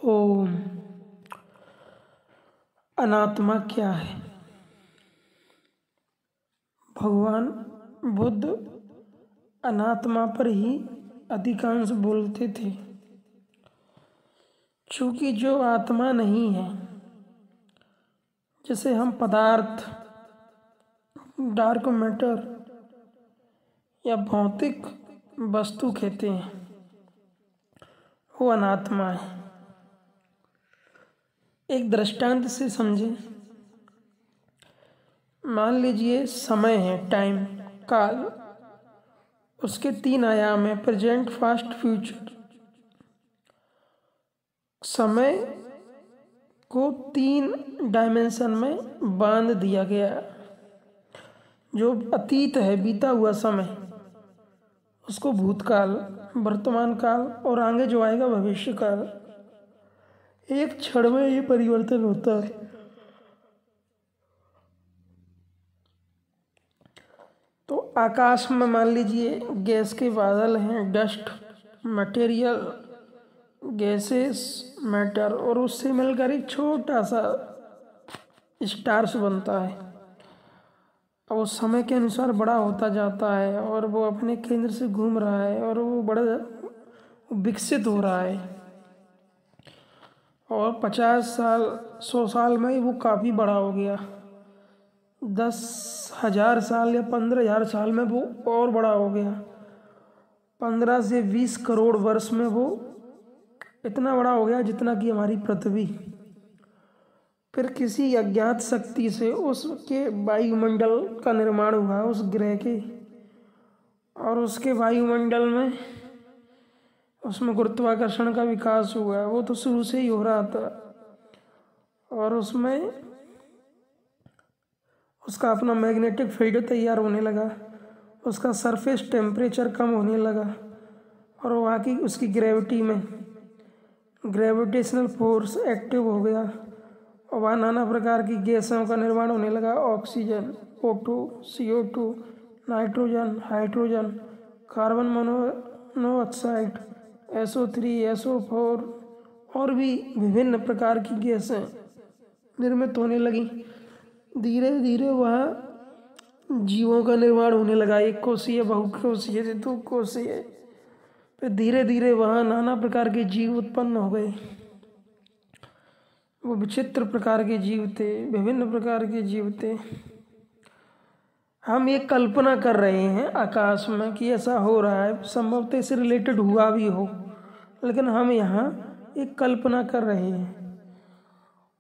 ओम। अनात्मा क्या है? भगवान बुद्ध अनात्मा पर ही अधिकांश बोलते थे। चूंकि जो आत्मा नहीं है, जिसे हम पदार्थ, डार्क मैटर या भौतिक वस्तु कहते हैं, वो अनात्मा है। एक दृष्टांत से समझें। मान लीजिए समय है, टाइम, काल। उसके 3 आयाम है, प्रेजेंट, पास्ट, फ्यूचर। समय को 3 डायमेंशन में बांध दिया गया। जो अतीत है, बीता हुआ समय, उसको भूतकाल, वर्तमान काल और आगे जो आएगा भविष्य काल। एक क्षण में ये परिवर्तन होता है। तो आकाश में मान लीजिए गैस के बादल हैं, डस्ट, मटेरियल, गैसेस, मैटर, और उससे मिलकर एक छोटा सा स्टार्स बनता है। अब वो समय के अनुसार बड़ा होता जाता है और वो अपने केंद्र से घूम रहा है और वो बड़ा विकसित हो रहा है। और 50 साल, 100 साल में वो काफ़ी बड़ा हो गया। 10,000 साल या 15,000 साल में वो और बड़ा हो गया। 15 से 20 करोड़ वर्ष में वो इतना बड़ा हो गया जितना कि हमारी पृथ्वी। फिर किसी अज्ञात शक्ति से उसके वायुमंडल का निर्माण हुआ, उस ग्रह के, और उसके वायुमंडल में उसमें गुरुत्वाकर्षण का विकास हुआ। वो तो शुरू से ही हो रहा था और उसमें उसका अपना मैग्नेटिक फील्ड तैयार होने लगा, उसका सरफेस टेम्परेचर कम होने लगा और वहाँ की उसकी ग्रेविटी में ग्रेविटेशनल फोर्स एक्टिव हो गया और वहाँ नाना प्रकार की गैसों का निर्माण होने लगा। Oxygen, O2, CO2, nitrogen, hydrogen, carbon monoxide, SO3, SO4 और भी विभिन्न प्रकार की गैसें निर्मित होने लगी। धीरे धीरे वहाँ जीवों का निर्माण होने लगा, एक कोशीय, बहुकोशीय, द्विकोशीय। फिर धीरे धीरे वहाँ नाना प्रकार के जीव उत्पन्न हो गए। वो विचित्र प्रकार के जीव थे, विभिन्न प्रकार के जीव थे। हम ये कल्पना कर रहे हैं आकाश में कि ऐसा हो रहा है, संभवतः इससे रिलेटेड हुआ भी हो, लेकिन हम यहाँ एक कल्पना कर रहे हैं।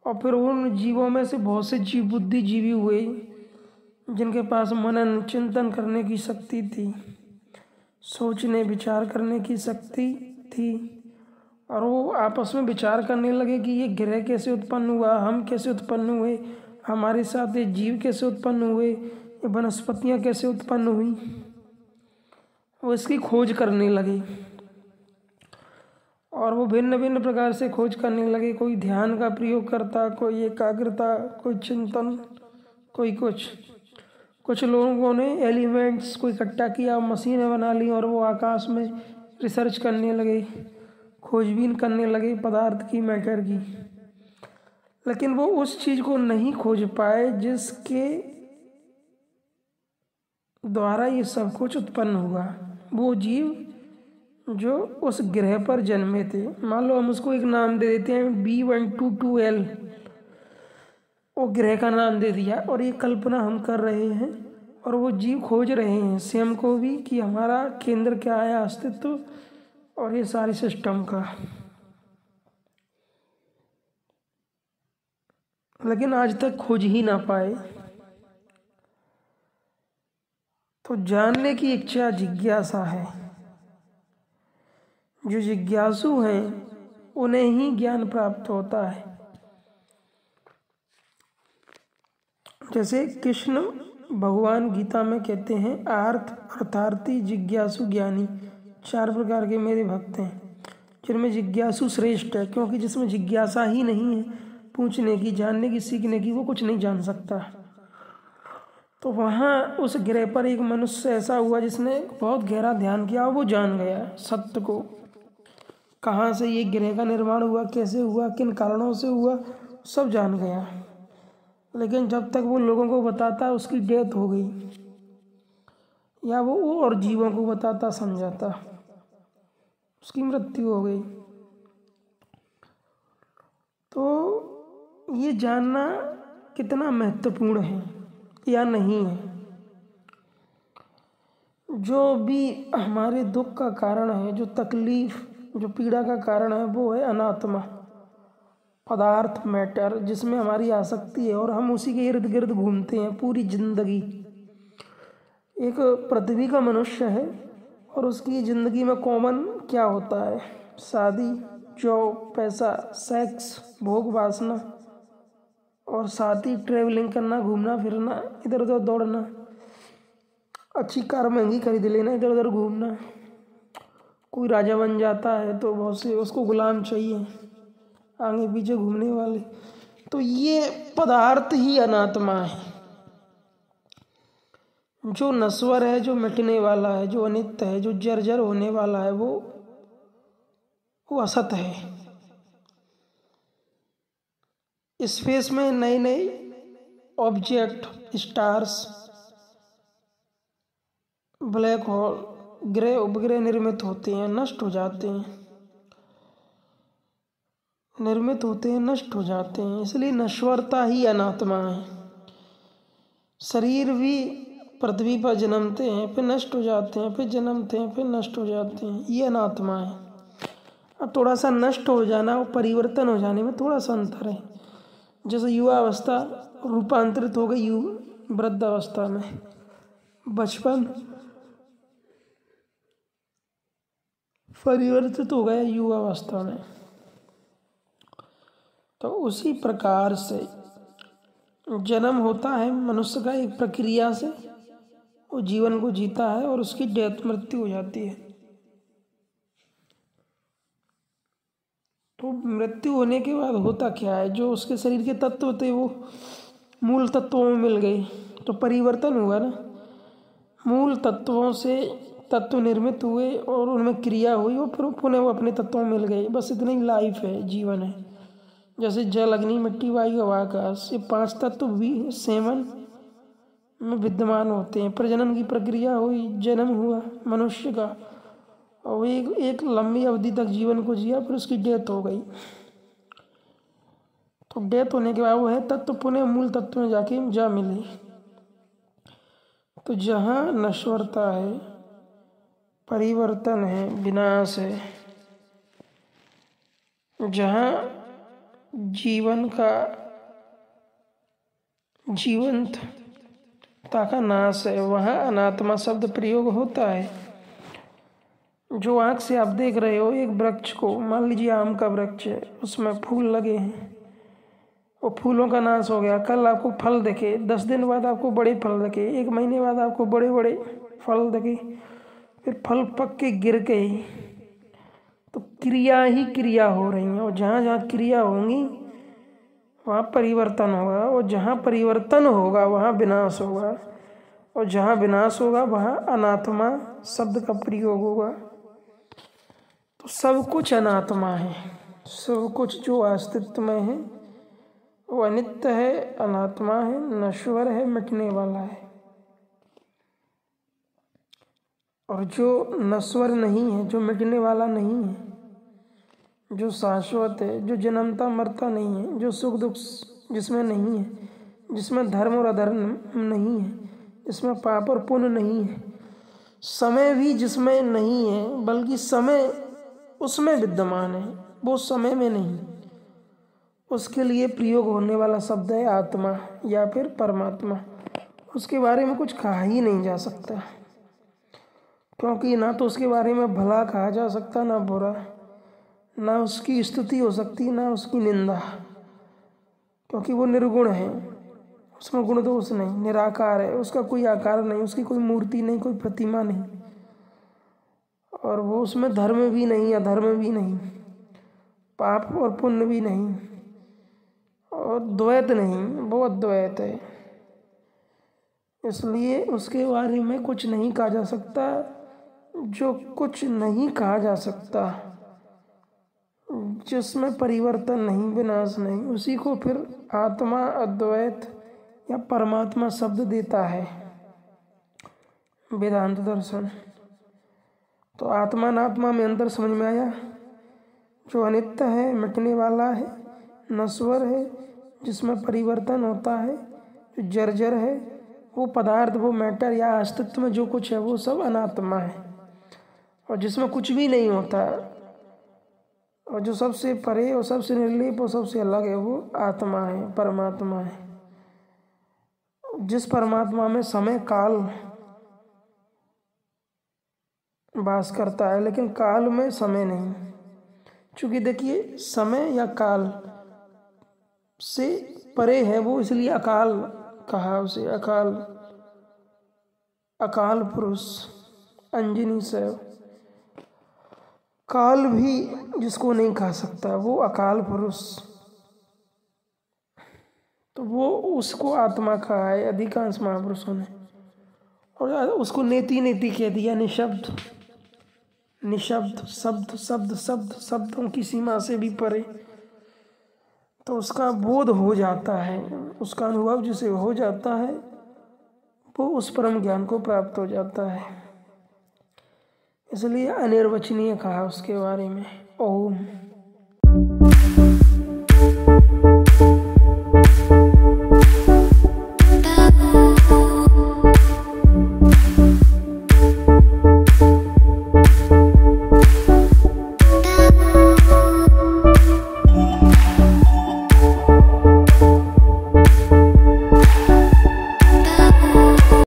और फिर उन जीवों में से बहुत से जीव बुद्धिजीवी हुए जिनके पास मनन चिंतन करने की शक्ति थी, सोचने विचार करने की शक्ति थी, और वो आपस में विचार करने लगे कि ये ग्रह कैसे उत्पन्न हुआ, हम कैसे उत्पन्न हुए, हमारे साथ ये जीव कैसे उत्पन्न हुए, ये वनस्पतियाँ कैसे उत्पन्न हुई। वो इसकी खोज करने लगे और वो भिन्न भिन्न प्रकार से खोज करने लगे। कोई ध्यान का प्रयोग करता, कोई एकाग्रता, कोई चिंतन, कोई कुछ लोगों ने एलिमेंट्स को इकट्ठा किया, मशीनें बना ली और वो आकाश में रिसर्च करने लगे, खोजबीन करने लगे पदार्थ की, मैटर की। लेकिन वो उस चीज़ को नहीं खोज पाए जिसके द्वारा ये सब कुछ उत्पन्न हुआ। वो जीव जो उस ग्रह पर जन्मे थे, मान लो हम उसको एक नाम दे देते हैं B122L, वो ग्रह का नाम दे दिया और ये कल्पना हम कर रहे हैं और वो जीव खोज रहे हैं स्वयं को भी कि हमारा केंद्र क्या है अस्तित्व और ये सारे सिस्टम का। लेकिन आज तक खोज ही ना पाए। तो जानने की इच्छा, जिज्ञासा है। जो जिज्ञासु हैं उन्हें ही ज्ञान प्राप्त होता है। जैसे कृष्ण भगवान गीता में कहते हैं, आर्थ, अर्थार्थी, जिज्ञासु, ज्ञानी, 4 प्रकार के मेरे भक्त हैं, जिनमें जिज्ञासु श्रेष्ठ है, क्योंकि जिसमें जिज्ञासा ही नहीं है पूछने की, जानने की, सीखने की, वो कुछ नहीं जान सकता। तो वहाँ उस ग्रह पर एक मनुष्य ऐसा हुआ जिसने बहुत गहरा ध्यान किया और वो जान गया सत्य को। कहाँ से ये ग्रह का निर्माण हुआ, कैसे हुआ, किन कारणों से हुआ, सब जान गया। लेकिन जब तक वो लोगों को बताता उसकी डेथ हो गई, या वो और जीवों को बताता समझाता, उसकी मृत्यु हो गई। तो ये जानना कितना महत्वपूर्ण है या नहीं है। जो भी हमारे दुख का कारण है, जो तकलीफ, जो पीड़ा का कारण है, वो है अनात्मा, पदार्थ, मैटर, जिसमें हमारी आसक्ति है और हम उसी के इर्द गिर्द घूमते हैं पूरी जिंदगी। एक पृथ्वी का मनुष्य है और उसकी ज़िंदगी में कॉमन क्या होता है? शादी, जॉब, पैसा, सेक्स, भोग वासना, और साथ ही ट्रैवलिंग करना, घूमना फिरना, इधर उधर दौड़ना, अच्छी कार महंगी खरीद लेना, इधर उधर घूमना। कोई राजा बन जाता है तो बहुत से उसको गुलाम चाहिए, आगे पीछे घूमने वाले। तो ये पदार्थ ही अनात्मा है। जो नश्वर है, जो मिटने वाला है, जो अनित्य है, जो जर्जर होने वाला है, वो असत है। स्पेस में नए नए ऑब्जेक्ट, स्टार्स, ब्लैक होल, ग्रह, उपग्रह निर्मित होते हैं, नष्ट हो जाते हैं, निर्मित होते हैं, नष्ट हो जाते हैं। इसलिए नश्वरता ही अनात्मा है। शरीर भी पृथ्वी पर जन्मते हैं, फिर नष्ट हो जाते हैं, फिर जन्मते हैं, फिर नष्ट हो जाते हैं, ये अनात्मा है। अब थोड़ा सा नष्ट हो जाना और परिवर्तन हो जाने में थोड़ा सा अंतर है। जैसे युवा अवस्था रूपांतरित हो गई वृद्धावस्था में, बचपन परिवर्तित हो गया युवावस्था में। तो उसी प्रकार से जन्म होता है मनुष्य का एक प्रक्रिया से, वो जीवन को जीता है और उसकी डेथ, मृत्यु हो जाती है। तो मृत्यु होने के बाद होता क्या है? जो उसके शरीर के तत्व थे वो मूल तत्वों में मिल गए, तो परिवर्तन हुआ ना। मूल तत्वों से तत्व निर्मित हुए और उनमें क्रिया हुई और फिर पुनः वो अपने तत्वों में मिल गए। बस इतनी ही लाइफ है, जीवन है। जैसे जल, अग्नि, मिट्टी, वायु, हवा, आकाश, ये 5 तत्व भी सेवन में विद्यमान होते हैं। प्रजनन की प्रक्रिया हुई, जन्म हुआ मनुष्य का, और वो एक लंबी अवधि तक जीवन को जिया, फिर उसकी डेथ हो गई। तो डेथ होने के बाद वो है तत्व पुनः मूल तत्व में जाके जा मिले। तो जहाँ नश्वरता है, परिवर्तन है, विनाश है, जहाँ जीवन का जीवंतता का नाश है, वहाँ अनात्मा शब्द प्रयोग होता है। जो आँख से आप देख रहे हो एक वृक्ष को, मान लीजिए आम का वृक्ष है, उसमें फूल लगे हैं, वो फूलों का नाश हो गया। कल आपको फल दिखे, 10 दिन बाद आपको बड़े फल दिखे, 1 महीने बाद आपको बड़े बड़े फल दिखे, फिर फल पक के गिर गए। तो क्रिया ही क्रिया हो रही है, और जहाँ जहाँ क्रिया होंगी वहाँ परिवर्तन होगा, और जहाँ परिवर्तन होगा वहाँ विनाश होगा, और जहाँ विनाश होगा वहाँ अनात्मा शब्द का प्रयोग होगा। तो सब कुछ अनात्मा है। सब कुछ जो अस्तित्व में है वो अनित्य है, अनात्मा है, नश्वर है, मिटने वाला है। और जो नश्वर नहीं है, जो मिटने वाला नहीं है, जो शाश्वत है, जो जन्मता मरता नहीं है, जो सुख दुख जिसमें नहीं है, जिसमें धर्म और अधर्म नहीं है, जिसमें पाप और पुण्य नहीं है, समय भी जिसमें नहीं है, बल्कि समय उसमें विद्यमान है, वो समय में नहीं। उसके लिए प्रयोग होने वाला शब्द है आत्मा या फिर परमात्मा। उसके बारे में कुछ कहा ही नहीं जा सकता, क्योंकि ना तो उसके बारे में भला कहा जा सकता, ना बुरा, ना उसकी स्तुति हो सकती, ना उसकी निंदा, क्योंकि वो निर्गुण है, उसमें गुण दोष नहीं, निराकार है, उसका कोई आकार नहीं, उसकी कोई मूर्ति नहीं, कोई प्रतिमा नहीं, और वो उसमें धर्म भी नहीं, अधर्म भी नहीं, पाप और पुण्य भी नहीं, और द्वैत नहीं, वो अद्वैत है। इसलिए उसके बारे में कुछ नहीं कहा जा सकता। जो कुछ नहीं कहा जा सकता जिसमें परिवर्तन नहीं, विनाश नहीं, उसी को फिर आत्मा, अद्वैत या परमात्मा शब्द देता है वेदांत दर्शन। तो आत्मा अनात्मा में अंतर समझ में आया। जो अनित्य है, मिटने वाला है, नश्वर है, जिसमें परिवर्तन होता है, जो जर्जर है, वो पदार्थ, वो मैटर या अस्तित्व में जो कुछ है वो सब अनात्मा है। और जिसमें कुछ भी नहीं होता और जो सबसे परे और सबसे निर्लेप और सबसे अलग है वो आत्मा है, परमात्मा है। जिस परमात्मा में समय काल वास करता है, लेकिन काल में समय नहीं। चूँकि देखिए समय या काल से परे है वो, इसलिए अकाल कहा उसे। अकाल, अकाल पुरुष, अंजनी सैव। काल भी जिसको नहीं खा सकता वो अकाल पुरुष, तो वो उसको आत्मा कहा है अधिकांश महापुरुषों ने। और उसको नेति नेति कह दिया, निशब्द, निशब्द, शब्द शब्द शब्द, शब्दों की सीमा से भी परे। तो उसका बोध हो जाता है, उसका अनुभव जिसे हो जाता है वो उस परम ज्ञान को प्राप्त हो जाता है। इसलिए अनिर्वचनीय कहा उसके बारे में। ओम।